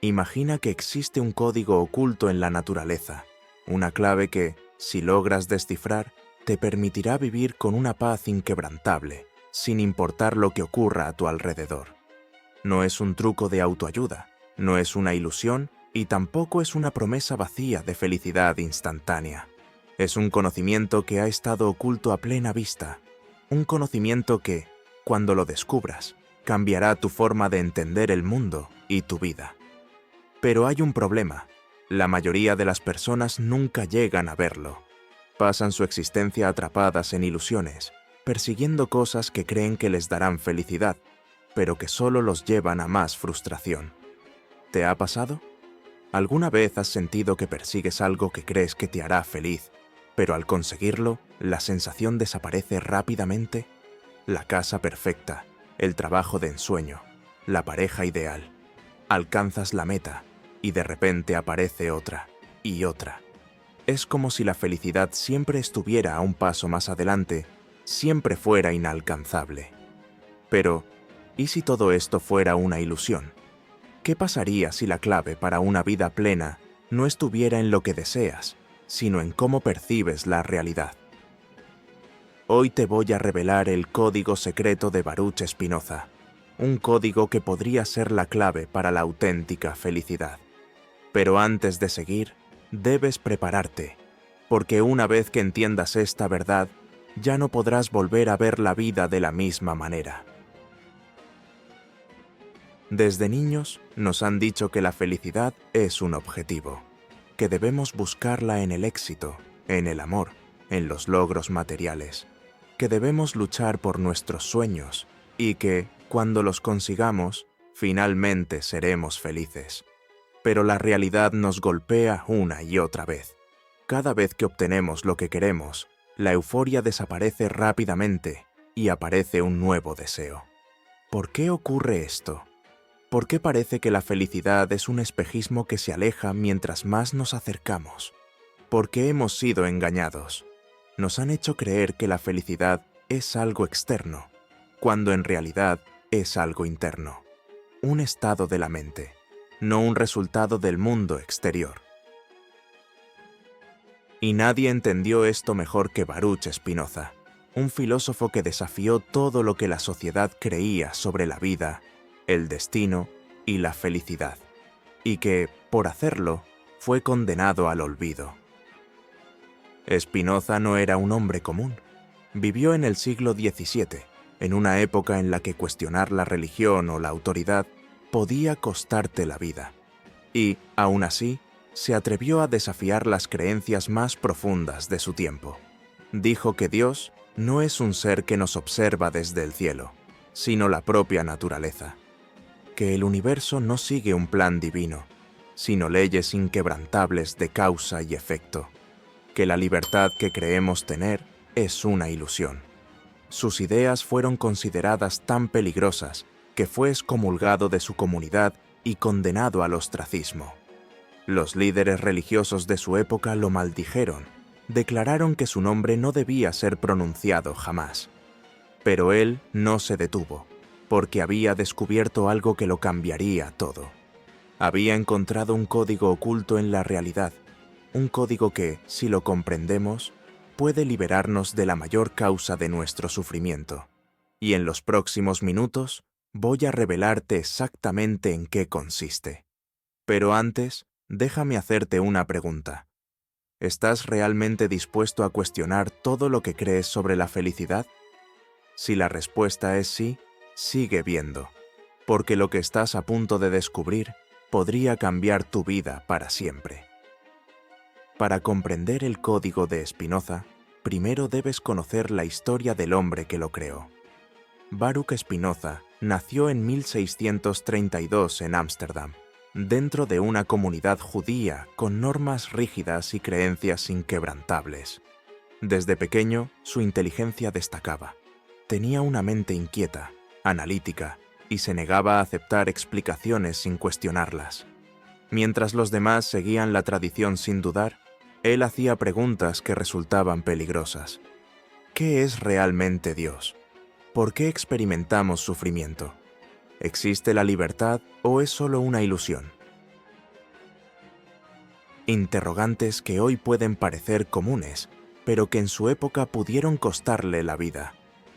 Imagina que existe un código oculto en la naturaleza, una clave que, si logras descifrar, te permitirá vivir con una paz inquebrantable, sin importar lo que ocurra a tu alrededor. No es un truco de autoayuda, no es una ilusión y tampoco es una promesa vacía de felicidad instantánea. Es un conocimiento que ha estado oculto a plena vista, un conocimiento que, cuando lo descubras, cambiará tu forma de entender el mundo y tu vida. Pero hay un problema. La mayoría de las personas nunca llegan a verlo. Pasan su existencia atrapadas en ilusiones, persiguiendo cosas que creen que les darán felicidad, pero que solo los llevan a más frustración. ¿Te ha pasado? ¿Alguna vez has sentido que persigues algo que crees que te hará feliz, pero al conseguirlo, la sensación desaparece rápidamente? La casa perfecta, el trabajo de ensueño, la pareja ideal. Alcanzas la meta y de repente aparece otra y otra. Es como si la felicidad siempre estuviera a un paso más adelante, siempre fuera inalcanzable. Pero, ¿y si todo esto fuera una ilusión? ¿Qué pasaría si la clave para una vida plena no estuviera en lo que deseas, sino en cómo percibes la realidad? Hoy te voy a revelar el código secreto de Baruch Spinoza, un código que podría ser la clave para la auténtica felicidad. Pero antes de seguir, debes prepararte, porque una vez que entiendas esta verdad, ya no podrás volver a ver la vida de la misma manera. Desde niños nos han dicho que la felicidad es un objetivo, que debemos buscarla en el éxito, en el amor, en los logros materiales, que debemos luchar por nuestros sueños y que, cuando los consigamos, finalmente seremos felices. Pero la realidad nos golpea una y otra vez. Cada vez que obtenemos lo que queremos, la euforia desaparece rápidamente y aparece un nuevo deseo. ¿Por qué ocurre esto? ¿Por qué parece que la felicidad es un espejismo que se aleja mientras más nos acercamos? ¿Por qué hemos sido engañados? Nos han hecho creer que la felicidad es algo externo, cuando en realidad es algo interno, un estado de la mente, no un resultado del mundo exterior. Y nadie entendió esto mejor que Baruch Spinoza, un filósofo que desafió todo lo que la sociedad creía sobre la vida, el destino y la felicidad, y que, por hacerlo, fue condenado al olvido. Spinoza no era un hombre común. Vivió en el siglo XVII, en una época en la que cuestionar la religión o la autoridad podía costarte la vida. Y, aún así, se atrevió a desafiar las creencias más profundas de su tiempo. Dijo que Dios no es un ser que nos observa desde el cielo, sino la propia naturaleza. Que el universo no sigue un plan divino, sino leyes inquebrantables de causa y efecto. Que la libertad que creemos tener es una ilusión. Sus ideas fueron consideradas tan peligrosas que fue excomulgado de su comunidad y condenado al ostracismo. Los líderes religiosos de su época lo maldijeron, declararon que su nombre no debía ser pronunciado jamás. Pero él no se detuvo, porque había descubierto algo que lo cambiaría todo. Había encontrado un código oculto en la realidad, un código que, si lo comprendemos, puede liberarnos de la mayor causa de nuestro sufrimiento. Y en los próximos minutos voy a revelarte exactamente en qué consiste. Pero antes, déjame hacerte una pregunta. ¿Estás realmente dispuesto a cuestionar todo lo que crees sobre la felicidad? Si la respuesta es sí, sigue viendo, porque lo que estás a punto de descubrir podría cambiar tu vida para siempre. Para comprender el código de Spinoza, primero debes conocer la historia del hombre que lo creó. Baruch Spinoza nació en 1632 en Ámsterdam, dentro de una comunidad judía con normas rígidas y creencias inquebrantables. Desde pequeño, su inteligencia destacaba. Tenía una mente inquieta, analítica, y se negaba a aceptar explicaciones sin cuestionarlas. Mientras los demás seguían la tradición sin dudar, él hacía preguntas que resultaban peligrosas. ¿Qué es realmente Dios? ¿Por qué experimentamos sufrimiento? ¿Existe la libertad o es solo una ilusión? interrogantes que hoy pueden parecer comunes, pero que en su época pudieron costarle la vida.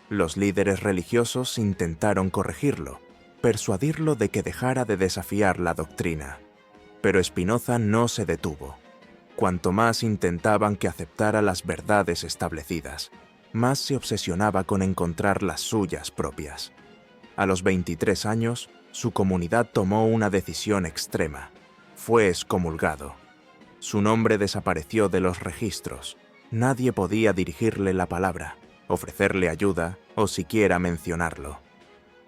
Los líderes religiosos intentaron corregirlo, persuadirlo de que dejara de desafiar la doctrina. Pero Spinoza no se detuvo. Cuanto más intentaban que aceptara las verdades establecidas, más se obsesionaba con encontrar las suyas propias. A los 23 años, su comunidad tomó una decisión extrema. Fue excomulgado. Su nombre desapareció de los registros. Nadie podía dirigirle la palabra, ofrecerle ayuda o siquiera mencionarlo.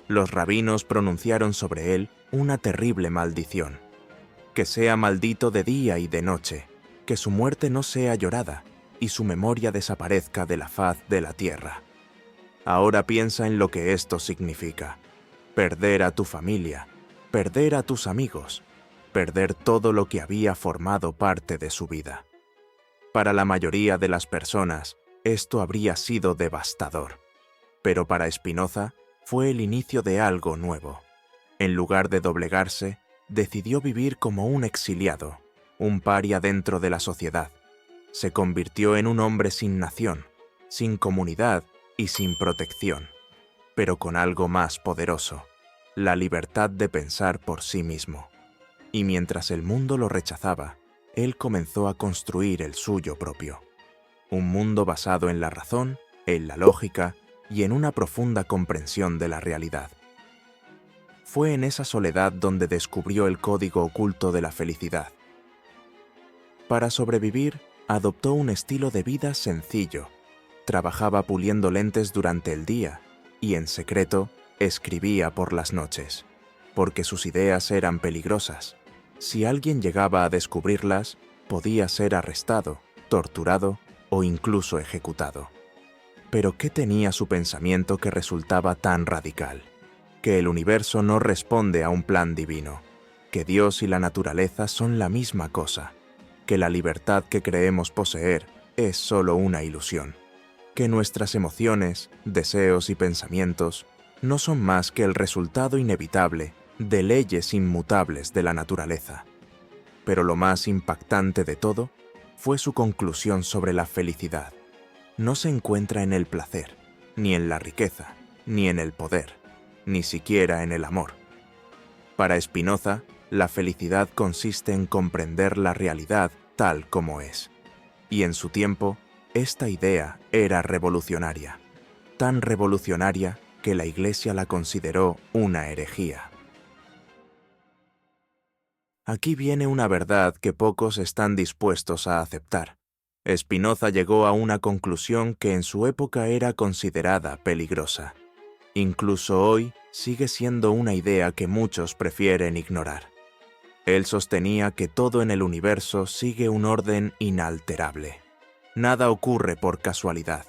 Los rabinos pronunciaron sobre él una terrible maldición. Que sea maldito de día y de noche, que su muerte no sea llorada y su memoria desaparezca de la faz de la tierra. Ahora piensa en lo que esto significa. Perder a tu familia, perder a tus amigos, perder todo lo que había formado parte de su vida. Para la mayoría de las personas, esto habría sido devastador. Pero para Spinoza fue el inicio de algo nuevo. En lugar de doblegarse, decidió vivir como un exiliado, un paria dentro de la sociedad. Se convirtió en un hombre sin nación, sin comunidad y sin protección, pero con algo más poderoso, la libertad de pensar por sí mismo. Y mientras el mundo lo rechazaba, él comenzó a construir el suyo propio. Un mundo basado en la razón, en la lógica y en una profunda comprensión de la realidad. Fue en esa soledad donde descubrió el código oculto de la felicidad. Para sobrevivir, adoptó un estilo de vida sencillo. Trabajaba puliendo lentes durante el día y, en secreto, escribía por las noches, porque sus ideas eran peligrosas. Si alguien llegaba a descubrirlas, podía ser arrestado, torturado o incluso ejecutado. Pero ¿qué tenía su pensamiento que resultaba tan radical? Que el universo no responde a un plan divino, que Dios y la naturaleza son la misma cosa, que la libertad que creemos poseer es solo una ilusión, que nuestras emociones, deseos y pensamientos no son más que el resultado inevitable de leyes inmutables de la naturaleza. Pero lo más impactante de todo fue su conclusión sobre la felicidad. No se encuentra en el placer, ni en la riqueza, ni en el poder, ni siquiera en el amor. Para Spinoza, la felicidad consiste en comprender la realidad tal como es. Y en su tiempo, esta idea era revolucionaria, tan revolucionaria que la Iglesia la consideró una herejía. Aquí viene una verdad que pocos están dispuestos a aceptar. Spinoza llegó a una conclusión que en su época era considerada peligrosa. Incluso hoy sigue siendo una idea que muchos prefieren ignorar. Él sostenía que todo en el universo sigue un orden inalterable. Nada ocurre por casualidad.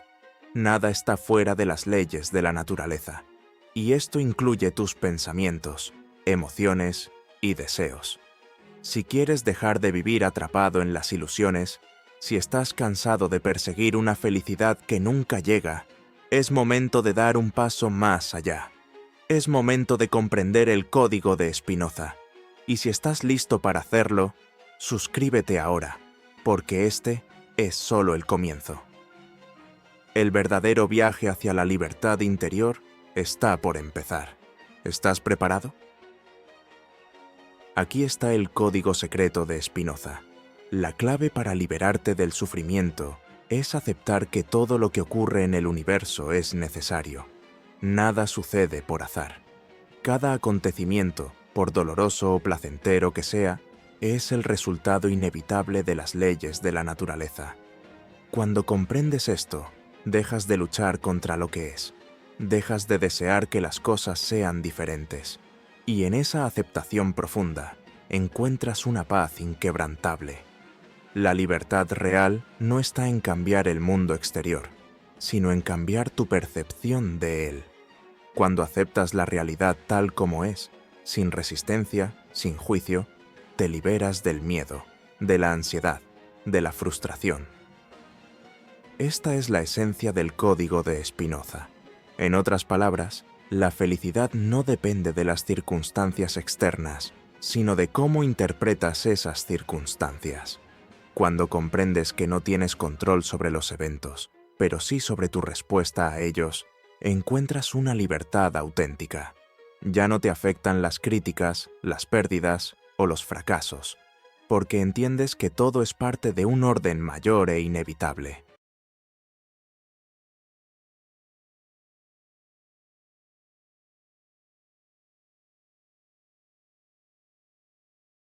Nada está fuera de las leyes de la naturaleza. Y esto incluye tus pensamientos, emociones y deseos. Si quieres dejar de vivir atrapado en las ilusiones, si estás cansado de perseguir una felicidad que nunca llega, es momento de dar un paso más allá. Es momento de comprender el código de Spinoza. Y si estás listo para hacerlo, suscríbete ahora, porque este es solo el comienzo. El verdadero viaje hacia la libertad interior está por empezar. ¿Estás preparado? Aquí está el código secreto de Spinoza. La clave para liberarte del sufrimiento es aceptar que todo lo que ocurre en el universo es necesario. Nada sucede por azar. Cada acontecimiento, por doloroso o placentero que sea, es el resultado inevitable de las leyes de la naturaleza. Cuando comprendes esto, dejas de luchar contra lo que es. Dejas de desear que las cosas sean diferentes. Y en esa aceptación profunda, encuentras una paz inquebrantable. La libertad real no está en cambiar el mundo exterior, sino en cambiar tu percepción de él. Cuando aceptas la realidad tal como es, sin resistencia, sin juicio, te liberas del miedo, de la ansiedad, de la frustración. Esta es la esencia del código de Spinoza. En otras palabras, la felicidad no depende de las circunstancias externas, sino de cómo interpretas esas circunstancias. Cuando comprendes que no tienes control sobre los eventos, pero sí sobre tu respuesta a ellos, encuentras una libertad auténtica. Ya no te afectan las críticas, las pérdidas o los fracasos, porque entiendes que todo es parte de un orden mayor e inevitable.